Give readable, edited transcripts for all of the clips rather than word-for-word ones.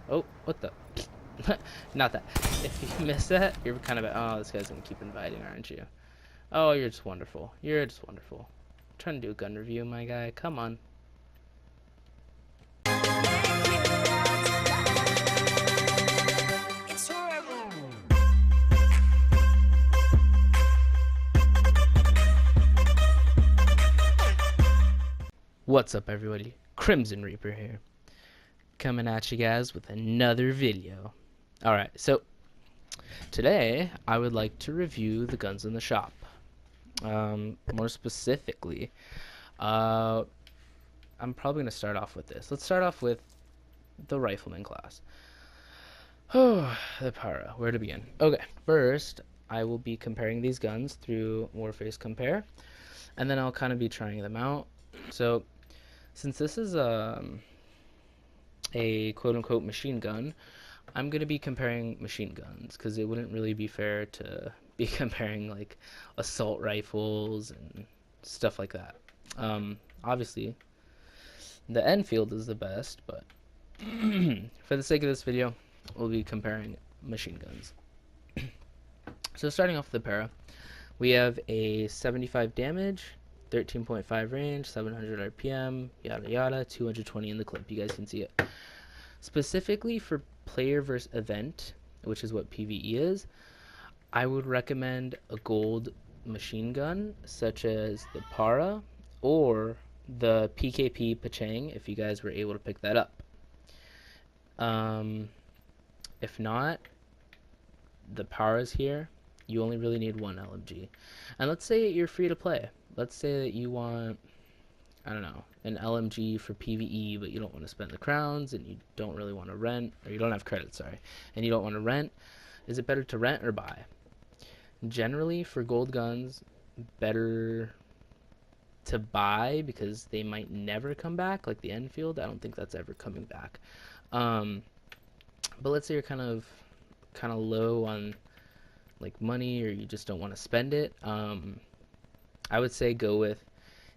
Oh, what the? Not that. If you miss that, you're kind of, oh, this guy's gonna keep inviting, aren't you? Oh, you're just wonderful. You're just wonderful. I'm trying to do a gun review, my guy. Come on. What's up, everybody? Crimson Reaper here, coming at you guys with another video. Alright, so today I would like to review the guns in the shop. More specifically, I'm probably going to start off with this. Let's start off with the Rifleman class. Oh, the Para. Where to begin? Okay, first I will be comparing these guns through Warface Compare, and then I'll kind of be trying them out. So, since this is a quote-unquote machine gun, I'm going to be comparing machine guns because it wouldn't really be fair to be comparing like assault rifles and stuff like that. Obviously, the Enfield is the best, but for the sake of this video, we'll be comparing machine guns. So starting off with the Para, we have a 75 damage, 13.5 range, 700 RPM, yada yada, 220 in the clip. You guys can see it. Specifically for player versus event, which is what PVE is, I would recommend a gold machine gun such as the Para or the PKP Pachang if you guys were able to pick that up. If not, the Para's here. You only really need one LMG. And let's say you're free to play. Let's say that you want, I don't know, an LMG for PvE, but you don't want to spend the crowns and you don't really want to rent, or you don't have credit, sorry, and you don't want to rent. Is it better to rent or buy? Generally, for gold guns, better to buy because they might never come back, like the Enfield. I don't think that's ever coming back. But let's say you're kind of low on like money, or you just don't want to spend it. I would say go with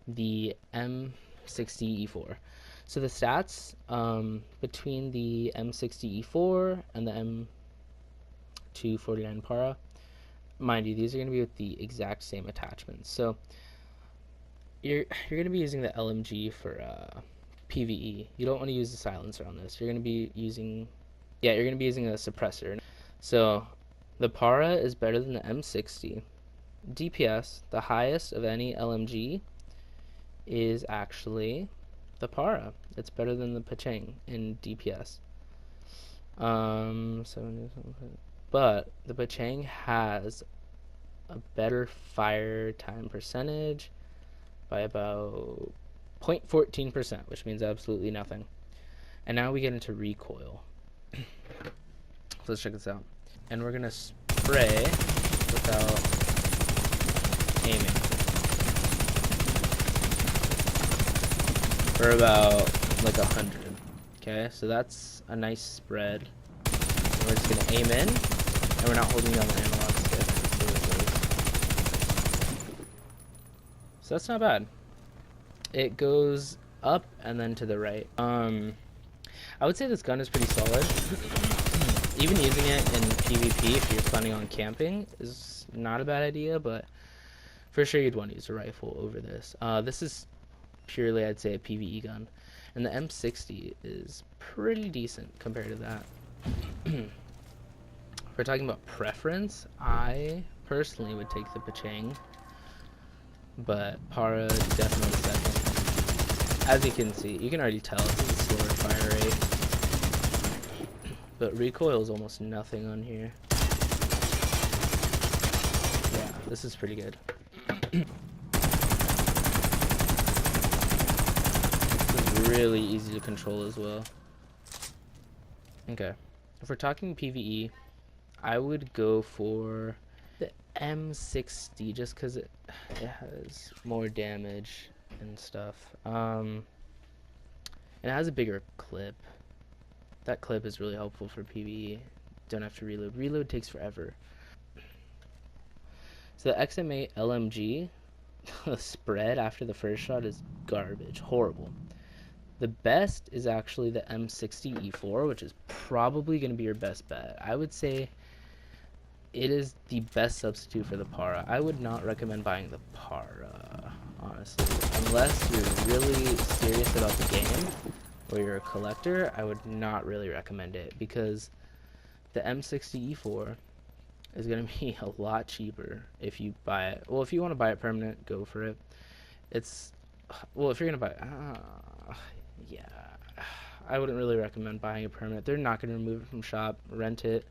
the M60E4. So the stats between the M60E4 and the M249 Para, mind you, these are going to be with the exact same attachments. So you're going to be using the LMG for PvE. You don't want to use the silencer on this. You're going to be using, yeah, you're going to be using a suppressor. So the Para is better than the M60. DPS, the highest of any LMG, is actually the Para. It's better than the Pachang in DPS. But the Pachang has a better fire time percentage by about 0.14%, which means absolutely nothing. And now we get into recoil. So let's check this out. And we're gonna spray without aiming for about like 100. Okay, so that's a nice spread. And we're just gonna aim in, and we're not holding down the analog stick. So that's not bad. It goes up and then to the right. I would say this gun is pretty solid. Even using it in PvP if you're planning on camping is not a bad idea, but for sure you'd want to use a rifle over this. This is purely, I'd say, a PvE gun. And the M60 is pretty decent compared to that. If we're talking about preference, I personally would take the Pachang, but Para is definitely second. As you can see, you can already tell it's a slower fire rate. But recoil is almost nothing on here. Yeah, this is pretty good. This is really easy to control as well. Okay, if we're talking PvE, I would go for the M60 just because it has more damage and stuff. It has a bigger clip. That clip is really helpful for PvE. Don't have to reload. Reload takes forever. So the XM8 LMG, the spread after the first shot is garbage. Horrible. The best is actually the M60E4, which is probably going to be your best bet. I would say it is the best substitute for the Para. I would not recommend buying the Para, honestly. Unless you're really serious about the game or you're a collector, I would not really recommend it, because the M60E4 is going to be a lot cheaper if you buy it. Well, if you want to buy it permanent, go for it. It's, well, if you're going to buy it, yeah, I wouldn't really recommend buying it permanent. They're not going to remove it from shop, rent it.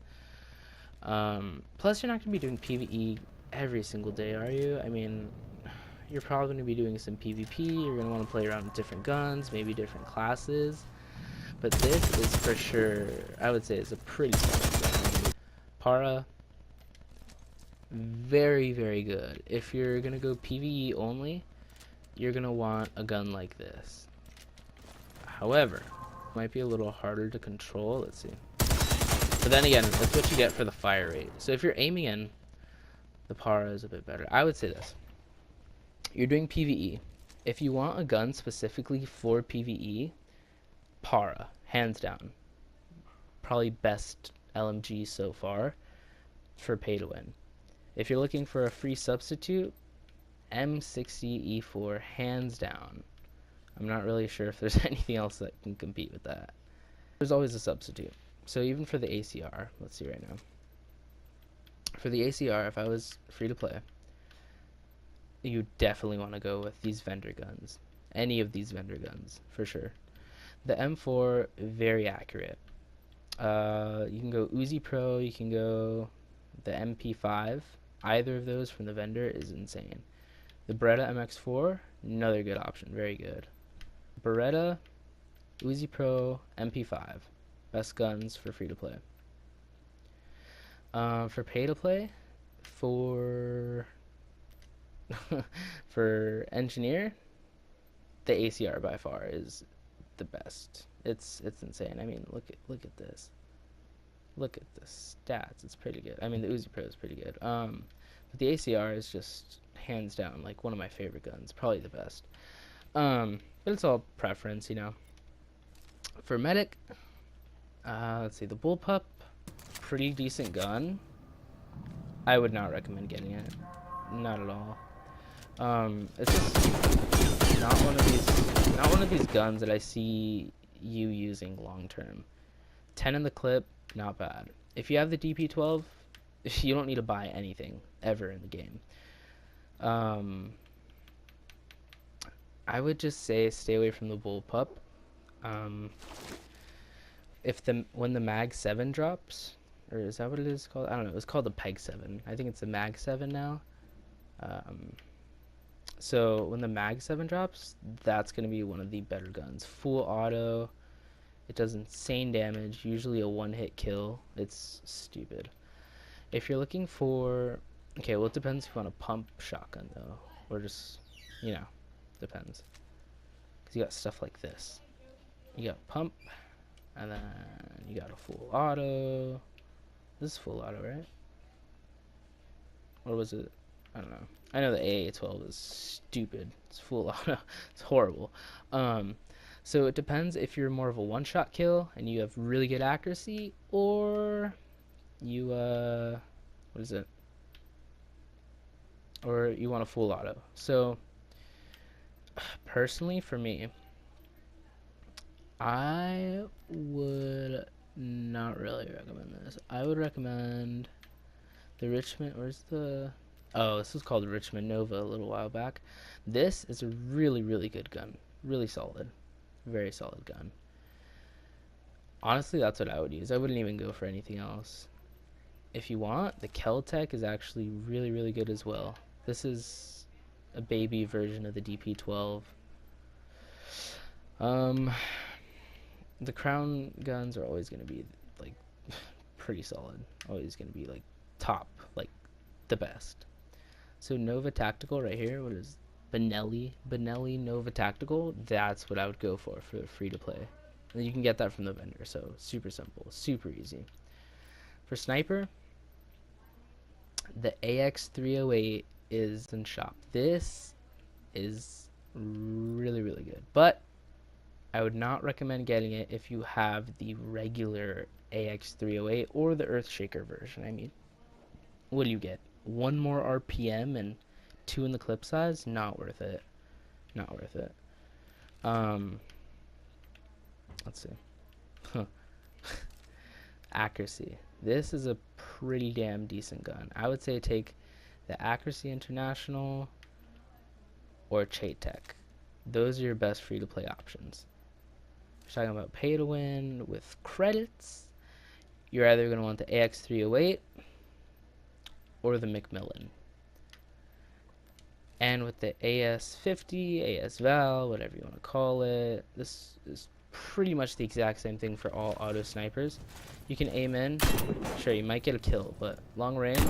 Plus, you're not going to be doing PVE every single day, are you? I mean, you're probably going to be doing some PvP. You're going to want to play around with different guns, maybe different classes. But this is for sure, I would say, it's a pretty solid gun. Para, very, very good. If you're going to go PvE only, you're going to want a gun like this. However, it might be a little harder to control. Let's see. But then again, that's what you get for the fire rate. So if you're aiming in, the Para is a bit better. I would say this. You're doing PvE. If you want a gun specifically for PvE, Para, hands down. Probably best LMG so far for pay to win. If you're looking for a free substitute, M60E4, hands down. I'm not really sure if there's anything else that can compete with that. There's always a substitute. So even for the ACR, let's see right now. For the ACR, if I was free to play, you definitely want to go with these vendor guns. Any of these vendor guns, for sure. The M4, very accurate. You can go Uzi Pro, you can go the MP5. Either of those from the vendor is insane. The Beretta MX4, another good option, very good. Beretta, Uzi Pro, MP5. Best guns for free to play. For pay to play, for for engineer, the ACR by far is the best. It's insane. I mean, look at this. Look at the stats. It's pretty good. I mean, the Uzi Pro is pretty good. But the ACR is just hands down like one of my favorite guns, probably the best. But it's all preference, you know. For medic, let's see, the Bullpup, pretty decent gun. I would not recommend getting it, not at all. It's just not one of these guns that I see you using long term. 10 in the clip, not bad. If you have the DP12, you don't need to buy anything ever in the game. I would just say stay away from the Bullpup. When the Mag 7 drops, or is that what it is called? I don't know. It's called the Peg 7. I think it's the Mag 7 now. So when the Mag 7 drops, that's going to be one of the better guns. Full auto. It does insane damage, usually a one-hit kill. It's stupid. If you're looking for... Okay, well, it depends if you want a pump shotgun, though. Or just, you know, depends. Because you got stuff like this. You got pump, and then you got a full auto. This is full auto, right? Or was it... I don't know. I know the AA-12 is stupid. It's full auto. It's horrible. So it depends if you're more of a one-shot kill and you have really good accuracy, or you what is it? Or you want a full auto. So personally, for me, I would not really recommend this. I would recommend the Richmond. Where's the... Oh, this was called Richmond Nova a little while back. This is a really, really good gun. Really solid. Very solid gun. Honestly, that's what I would use. I wouldn't even go for anything else. If you want, the Keltec is actually really, really good as well. This is a baby version of the DP12. The Crown guns are always going to be like pretty solid. Always going to be like top, like the best. So Nova Tactical right here, what is Benelli Nova Tactical? That's what I would go for free to play. And you can get that from the vendor, so super simple, super easy. For sniper, the AX308 is in shop. This is really, really good, but I would not recommend getting it if you have the regular AX308 or the Earthshaker version. I mean, what do you get? One more RPM and two in the clip size? Not worth it. Not worth it. Let's see. Huh. Accuracy. This is a pretty damn decent gun. I would say take the Accuracy International or Tech. Those are your best free-to-play options. If you're talking about pay to win with credits, you're either going to want the AX308 or the Macmillan. And with the AS50, AS Val, whatever you want to call it, this is pretty much the exact same thing for all auto snipers. You can aim in, sure, you might get a kill, but long range,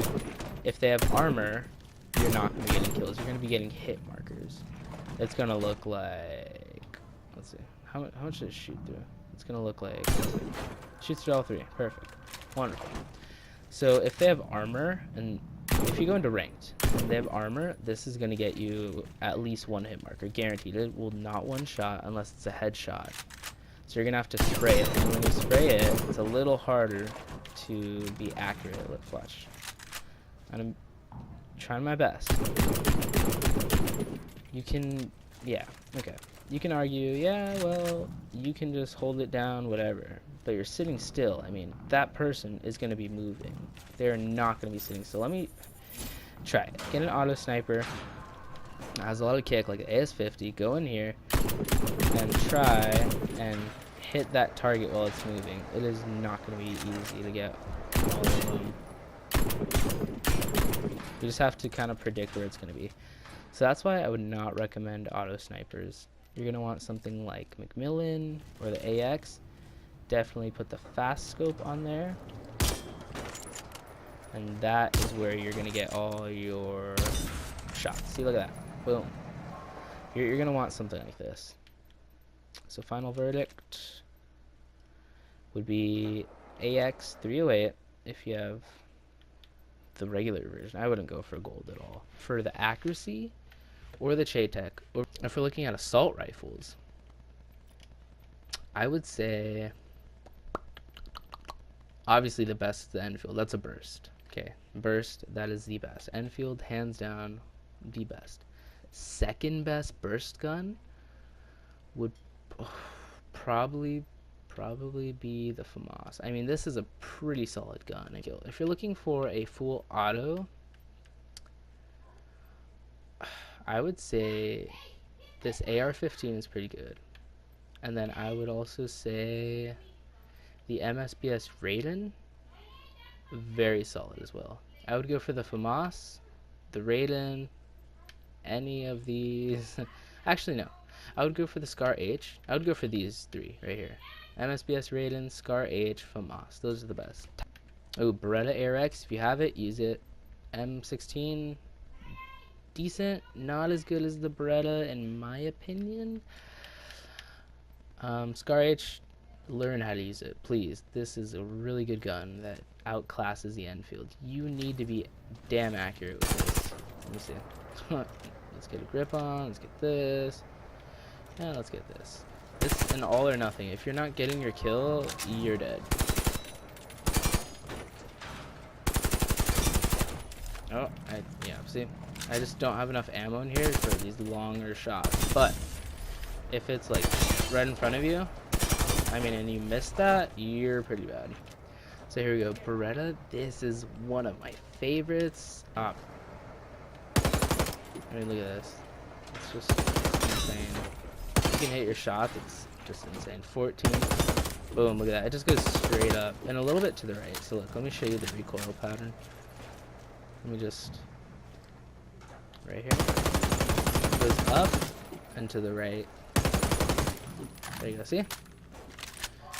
if they have armor, you're not going to be getting kills. You're going to be getting hit markers. It's going to look like, let's see, how much does it shoot through? It's going to look like, shoots through all three. Perfect. Wonderful. So if they have armor, and if you go into ranked and they have armor, this is going to get you at least one hit marker, guaranteed. It will not one shot unless it's a headshot. So you're going to have to spray it. And when you spray it, it's a little harder to be accurate with flush. And I'm trying my best. You can, yeah, okay. You can argue, yeah, well, you can just hold it down, whatever. But you're sitting still. I mean, that person is going to be moving. They're not going to be sitting still. Let me try it. Get an auto sniper. It has a lot of kick, like an AS50. Go in here and try and hit that target while it's moving. It is not going to be easy to get all of them. You just have to kind of predict where it's going to be. So that's why I would not recommend auto snipers. You're going to want something like Macmillan or the AX. Definitely put the fast scope on there. And that is where you're going to get all your shots. See, look at that. Boom. You're going to want something like this. So final verdict would be AX 308 if you have the regular version. I wouldn't go for gold at all. For the accuracy or the Tech, or if we're looking at assault rifles, I would say obviously the best is the Enfield. That's a burst. Okay, burst, that is the best. Enfield, hands down, the best. Second best burst gun would probably be the FAMAS. I mean, this is a pretty solid gun. If you're looking for a full auto, I would say this AR-15 is pretty good. And then I would also say the MSBS Raiden, very solid as well. I would go for the FAMAS, the Raiden, any of these. Actually, no. I would go for the Scar H. I would go for these three right here. MSBS Raiden, Scar H, FAMAS. Those are the best. Oh, Beretta ARX. If you have it, use it. M16, decent. Not as good as the Beretta, in my opinion. Scar H, learn how to use it, please. This is a really good gun that outclasses the Enfield. You need to be damn accurate with this. Let me see. Let's get a grip on. Let's get this. Yeah, let's get this. It's an all or nothing. If you're not getting your kill, you're dead. Oh, yeah, see? I just don't have enough ammo in here for these longer shots. But if it's like right in front of you, I mean, and you missed that, you're pretty bad. So here we go. Beretta, this is one of my favorites. I mean, look at this. It's just insane. You can hit your shot, it's just insane. 14. Boom, look at that. It just goes straight up and a little bit to the right. So look, let me show you the recoil pattern. Let me just, right here. It goes up and to the right. There you go, see?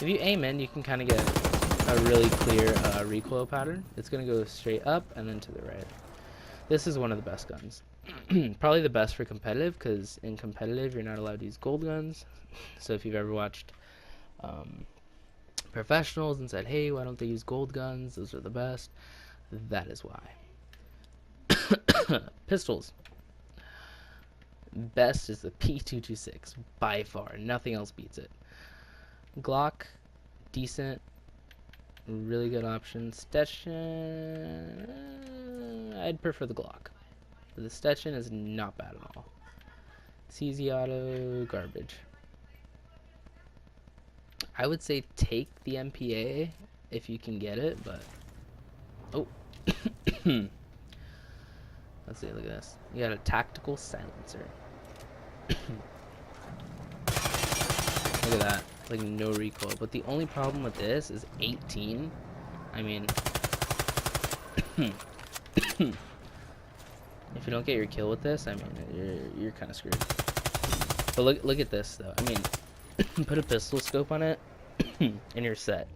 If you aim in, you can kind of get a really clear recoil pattern. It's going to go straight up and then to the right. This is one of the best guns. Probably the best for competitive, because in competitive you're not allowed to use gold guns. So if you've ever watched professionals and said, hey, why don't they use gold guns, those are the best, that is why. Pistols. Best is the P226 by far. Nothing else beats it. Glock, decent, really good option. Stetson, I'd prefer the Glock. But the Stetson is not bad at all. CZ Auto, garbage. I would say take the MPA if you can get it, but oh. Let's see, look at this. You got a tactical silencer. Look at that. Like no recoil. But the only problem with this is 18. I mean, if you don't get your kill with this, I mean, you're kind of screwed. But look at this though. I mean, put a pistol scope on it, and you're set.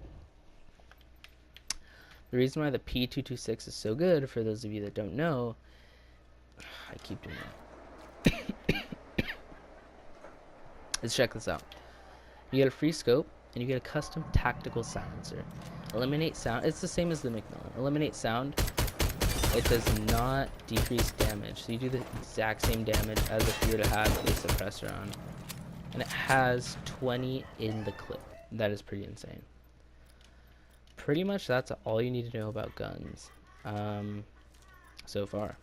The reason why the P226 is so good, for those of you that don't know, I keep doing that. Let's check this out. You get a free scope, and you get a custom tactical silencer. Eliminate sound. It's the same as the Macmillan. Eliminate sound. It does not decrease damage. So you do the exact same damage as if you were to have a suppressor on. And it has 20 in the clip. That is pretty insane. Pretty much that's all you need to know about guns so far.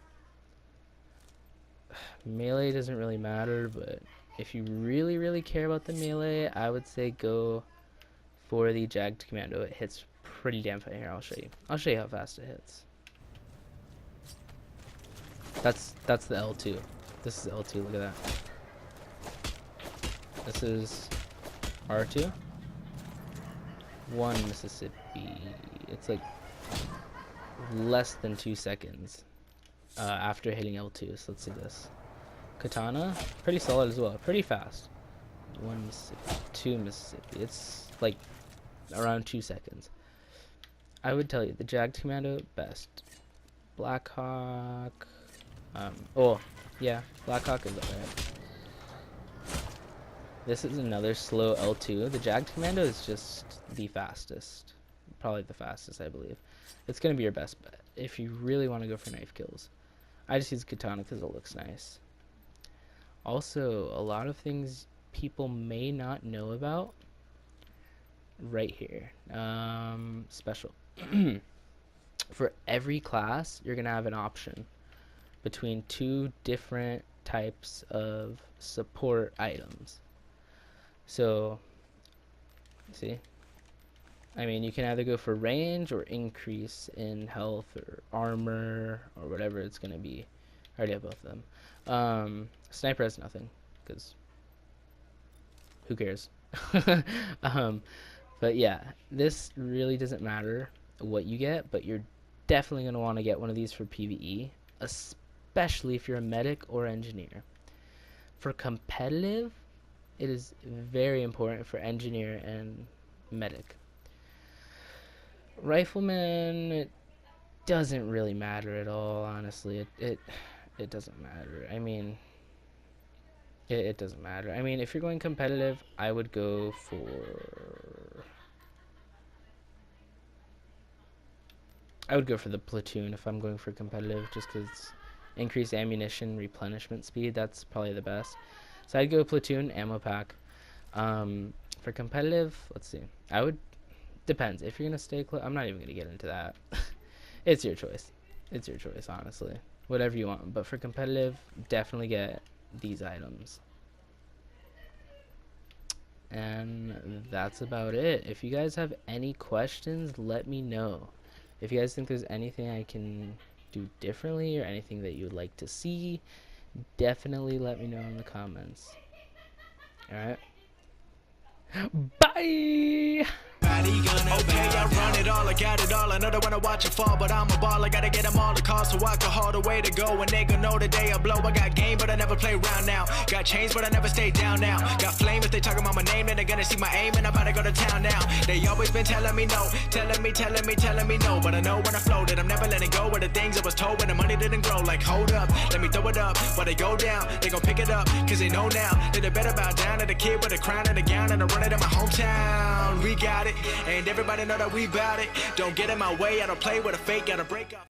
Melee doesn't really matter, but if you really care about the melee, I would say go for the Jagged Commando. It hits pretty damn fast. Here, I'll show you. I'll show you how fast it hits. That's the L2. This is L2. Look at that. This is R2. 1 Mississippi. It's like less than 2 seconds after hitting L2. So let's see this. Katana, pretty solid as well. Pretty fast. 1 Mississippi. 2 Mississippi. It's like around 2 seconds. I would tell you the Jagged Commando best. Blackhawk. Oh yeah, Blackhawk is alright. This is another slow L2. The Jagged Commando is just the fastest. Probably the fastest, I believe. It's going to be your best bet if you really want to go for knife kills. I just use Katana because it looks nice. Also, a lot of things people may not know about right here. Special. For every class, you're going to have an option between 2 different types of support items. So, see? I mean, you can either go for range or increase in health or armor or whatever it's going to be. I already have both of them. Sniper has nothing, because who cares? But yeah, this really doesn't matter what you get, but you're definitely going to want to get one of these for PvE, especially if you're a medic or engineer. For competitive, it is very important for engineer and medic. Rifleman, it doesn't really matter at all, honestly. It doesn't matter. I mean, it doesn't matter. I mean, if you're going competitive, I would go for the platoon if I'm going for competitive, just because increased ammunition replenishment speed, that's probably the best. So I'd go platoon, ammo pack. For competitive, let's see. Depends. If you're going to stay close, I'm not even going to get into that. It's your choice. It's your choice, honestly. Whatever you want. But for competitive, definitely get these items. And that's about it. If you guys have any questions, let me know. If you guys think there's anything I can do differently or anything that you would like to see, definitely let me know in the comments. Alright? Bye! Okay, I run it all, I got it all. I know they wanna watch it fall, but I'm a ball. I gotta get them all the calls so I can haul the way to go. And they gon' know the day I blow. I got game, but I never play around now. Got chains, but I never stay down now. Got flame, if they talking about my name, then they're gonna see my aim, and I'm about to go to town now. They always been telling me no, telling me no. But I know when I flow that I'm never letting go of the things I was told when the money didn't grow. Like, hold up, let me throw it up. While they go down, they gon' pick it up, cause they know now that they better bow down to the kid with a crown and a gown, and I run it in my hometown. We got it, and everybody know that we bout it. Don't get in my way, I don't play with a fake, gotta break up.